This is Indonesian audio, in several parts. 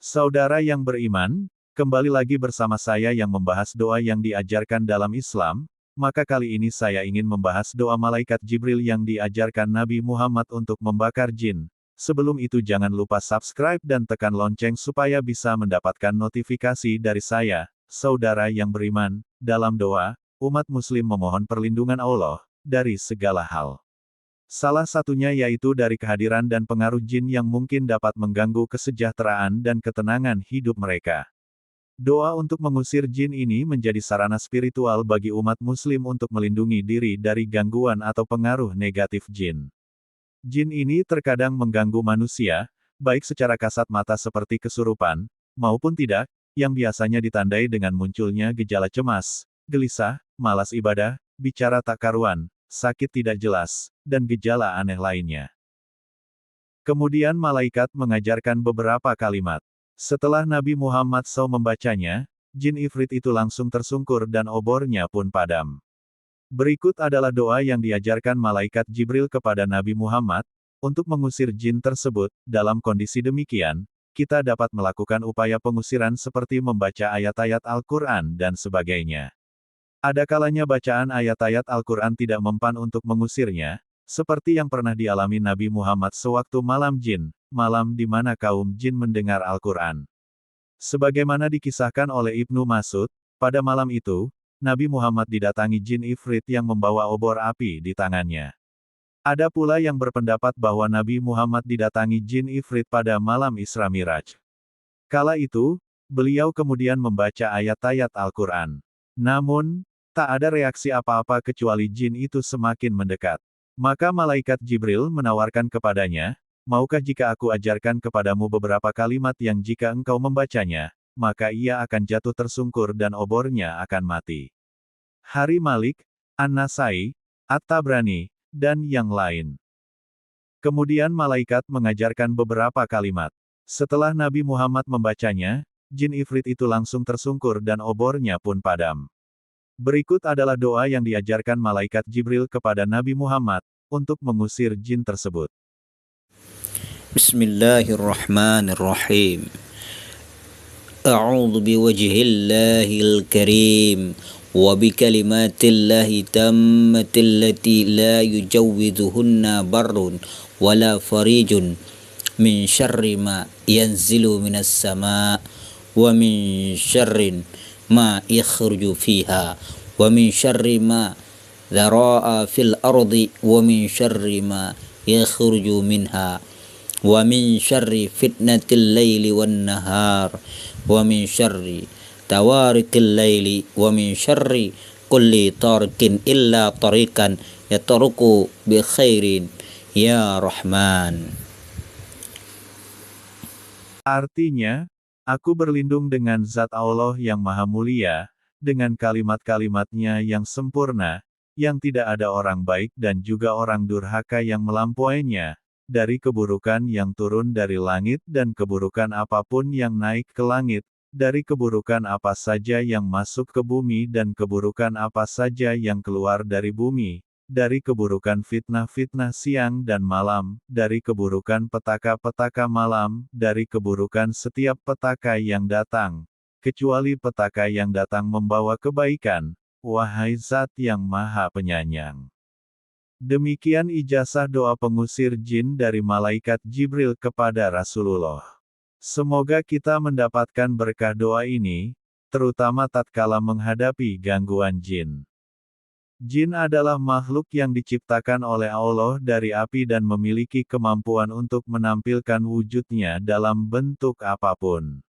Saudara yang beriman, kembali lagi bersama saya yang membahas doa yang diajarkan dalam Islam, maka kali ini saya ingin membahas doa malaikat Jibril yang diajarkan Nabi Muhammad untuk membakar jin. Sebelum itu jangan lupa subscribe dan tekan lonceng supaya bisa mendapatkan notifikasi dari saya. Saudara yang beriman, dalam doa, umat muslim memohon perlindungan Allah dari segala hal. Salah satunya yaitu dari kehadiran dan pengaruh jin yang mungkin dapat mengganggu kesejahteraan dan ketenangan hidup mereka. Doa untuk mengusir jin ini menjadi sarana spiritual bagi umat muslim untuk melindungi diri dari gangguan atau pengaruh negatif jin. Jin ini terkadang mengganggu manusia, baik secara kasat mata seperti kesurupan, maupun tidak, yang biasanya ditandai dengan munculnya gejala cemas, gelisah, malas ibadah, bicara tak karuan, sakit tidak jelas, dan gejala aneh lainnya. Kemudian malaikat mengajarkan beberapa kalimat. Setelah Nabi Muhammad SAW membacanya, jin ifrit itu langsung tersungkur dan obornya pun padam. Berikut adalah doa yang diajarkan malaikat Jibril kepada Nabi Muhammad, untuk mengusir jin tersebut. Dalam kondisi demikian, kita dapat melakukan upaya pengusiran seperti membaca ayat-ayat Al-Quran dan sebagainya. Ada kalanya bacaan ayat-ayat Al-Quran tidak mempan untuk mengusirnya, seperti yang pernah dialami Nabi Muhammad sewaktu malam jin, malam di mana kaum jin mendengar Al-Quran. Sebagaimana dikisahkan oleh Ibnu Mas'ud, pada malam itu, Nabi Muhammad didatangi jin ifrit yang membawa obor api di tangannya. Ada pula yang berpendapat bahwa Nabi Muhammad didatangi jin ifrit pada malam Isra Miraj. Kala itu, beliau kemudian membaca ayat-ayat Al-Quran. Namun, tak ada reaksi apa-apa kecuali jin itu semakin mendekat. Maka malaikat Jibril menawarkan kepadanya, maukah jika aku ajarkan kepadamu beberapa kalimat yang jika engkau membacanya, maka ia akan jatuh tersungkur dan obornya akan mati. Hari Malik, An-Nasai, At-Tabrani, dan yang lain. Kemudian malaikat mengajarkan beberapa kalimat. Setelah Nabi Muhammad membacanya, jin ifrit itu langsung tersungkur dan obornya pun padam. Berikut adalah doa yang diajarkan malaikat Jibril kepada Nabi Muhammad, untuk mengusir jin tersebut. Bismillahirrahmanirrahim. A'udzu biwajhillahil karim wa bikalimatillahi tammatil lati la yujawwiduhunna barrun wala farijun min syarri ma yanzilu minas sama' wa min syarrin ma yakhruju fiha wa min syarri ma dhara'a fil ardi wa min syarri ma yakhruju minha wa min syarri fitnatil laili wan nahar wa min syarri tawarikil laili wa min syarri kulli tarikin illa tarikan yataruku bi khairin ya Rahman. Artinya, aku berlindung dengan zat Allah yang Maha Mulia, dengan kalimat-kalimatnya yang sempurna, yang tidak ada orang baik dan juga orang durhaka yang melampauinya, dari keburukan yang turun dari langit dan keburukan apapun yang naik ke langit, dari keburukan apa saja yang masuk ke bumi dan keburukan apa saja yang keluar dari bumi, dari keburukan fitnah-fitnah siang dan malam, dari keburukan petaka-petaka malam, dari keburukan setiap petaka yang datang, kecuali petaka yang datang membawa kebaikan, wahai Zat yang Maha Penyayang. Demikian ijazah doa pengusir jin dari malaikat Jibril kepada Rasulullah. Semoga kita mendapatkan berkah doa ini, terutama tatkala menghadapi gangguan jin. Jin adalah makhluk yang diciptakan oleh Allah dari api dan memiliki kemampuan untuk menampilkan wujudnya dalam bentuk apapun.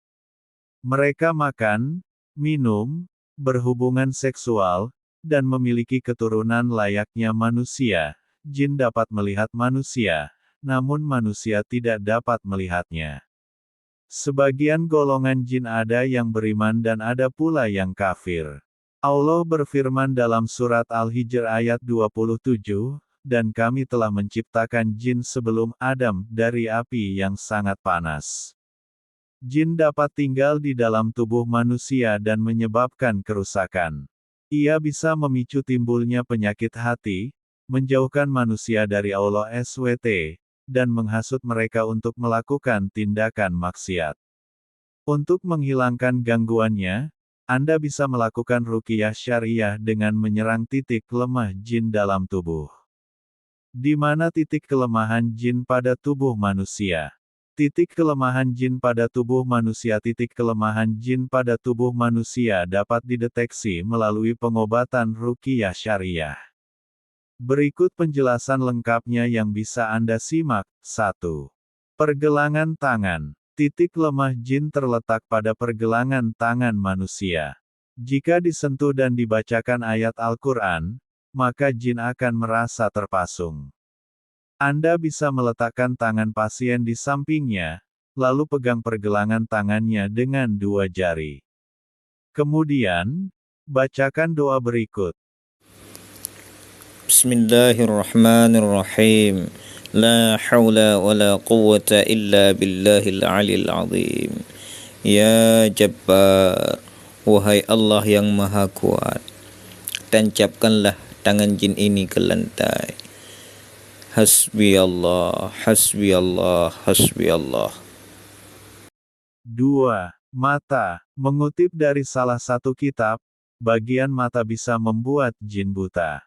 Mereka makan, minum, berhubungan seksual, dan memiliki keturunan layaknya manusia. Jin dapat melihat manusia, namun manusia tidak dapat melihatnya. Sebagian golongan jin ada yang beriman dan ada pula yang kafir. Allah berfirman dalam surat Al-Hijr ayat 27, dan kami telah menciptakan jin sebelum Adam dari api yang sangat panas. Jin dapat tinggal di dalam tubuh manusia dan menyebabkan kerusakan. Ia bisa memicu timbulnya penyakit hati, menjauhkan manusia dari Allah SWT, dan menghasut mereka untuk melakukan tindakan maksiat. Untuk menghilangkan gangguannya, Anda bisa melakukan ruqyah syariah dengan menyerang titik lemah jin dalam tubuh. Di mana titik kelemahan jin pada tubuh manusia? Titik kelemahan jin pada tubuh manusia. Titik kelemahan jin pada tubuh manusia dapat dideteksi melalui pengobatan ruqyah syariah. Berikut penjelasan lengkapnya yang bisa Anda simak. 1. Pergelangan tangan. Titik lemah jin terletak pada pergelangan tangan manusia. Jika disentuh dan dibacakan ayat Al-Quran, maka jin akan merasa terpasung. Anda bisa meletakkan tangan pasien di sampingnya, lalu pegang pergelangan tangannya dengan 2 jari. Kemudian, bacakan doa berikut. Bismillahirrahmanirrahim. La hawla wa la quwwata illa billahil aliyil azim. Ya Jabbar, wahai Allah yang maha kuat, tancapkanlah tangan jin ini ke lantai. Hasbi Allah, hasbi Allah, hasbi Allah. 2. Mata. Mengutip dari salah satu kitab, bagian mata bisa membuat jin buta.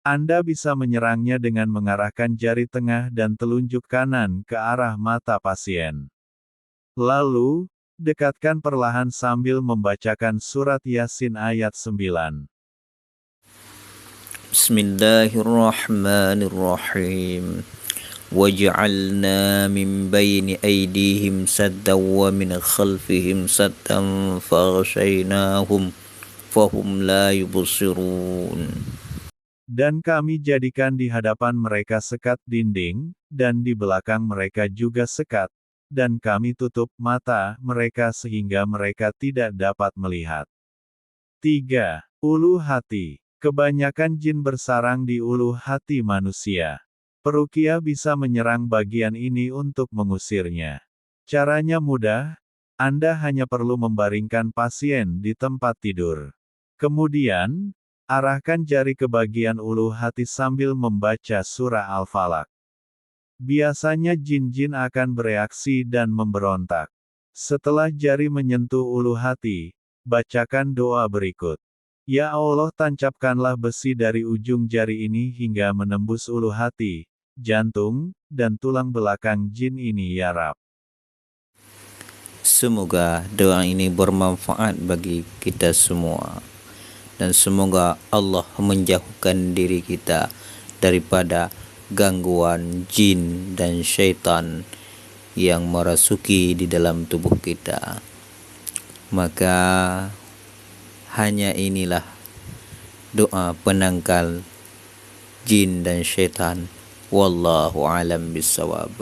Anda bisa menyerangnya dengan mengarahkan jari tengah dan telunjuk kanan ke arah mata pasien. Lalu, dekatkan perlahan sambil membacakan surat Yasin ayat 9. Bismillahirrahmanirrahim. Waj'alna min bayni aydihim saddan wa min khalfihim saddan faghshaynahum fahum la yubsirun. Dan kami jadikan di hadapan mereka sekat dinding, dan di belakang mereka juga sekat, dan kami tutup mata mereka sehingga mereka tidak dapat melihat. 3. Ulu hati. Kebanyakan jin bersarang di ulu hati manusia. Peruqyah bisa menyerang bagian ini untuk mengusirnya. Caranya mudah, Anda hanya perlu membaringkan pasien di tempat tidur. Kemudian, arahkan jari ke bagian ulu hati sambil membaca surah Al-Falaq. Biasanya jin-jin akan bereaksi dan memberontak. Setelah jari menyentuh ulu hati, bacakan doa berikut. Ya Allah, tancapkanlah besi dari ujung jari ini hingga menembus ulu hati, jantung, dan tulang belakang jin ini ya Rab. Semoga doa ini bermanfaat bagi kita semua. Dan semoga Allah menjauhkan diri kita daripada gangguan jin dan syaitan yang merasuki di dalam tubuh kita. Maka hanya inilah doa penangkal jin dan syaitan. Wallahu alam bisawab.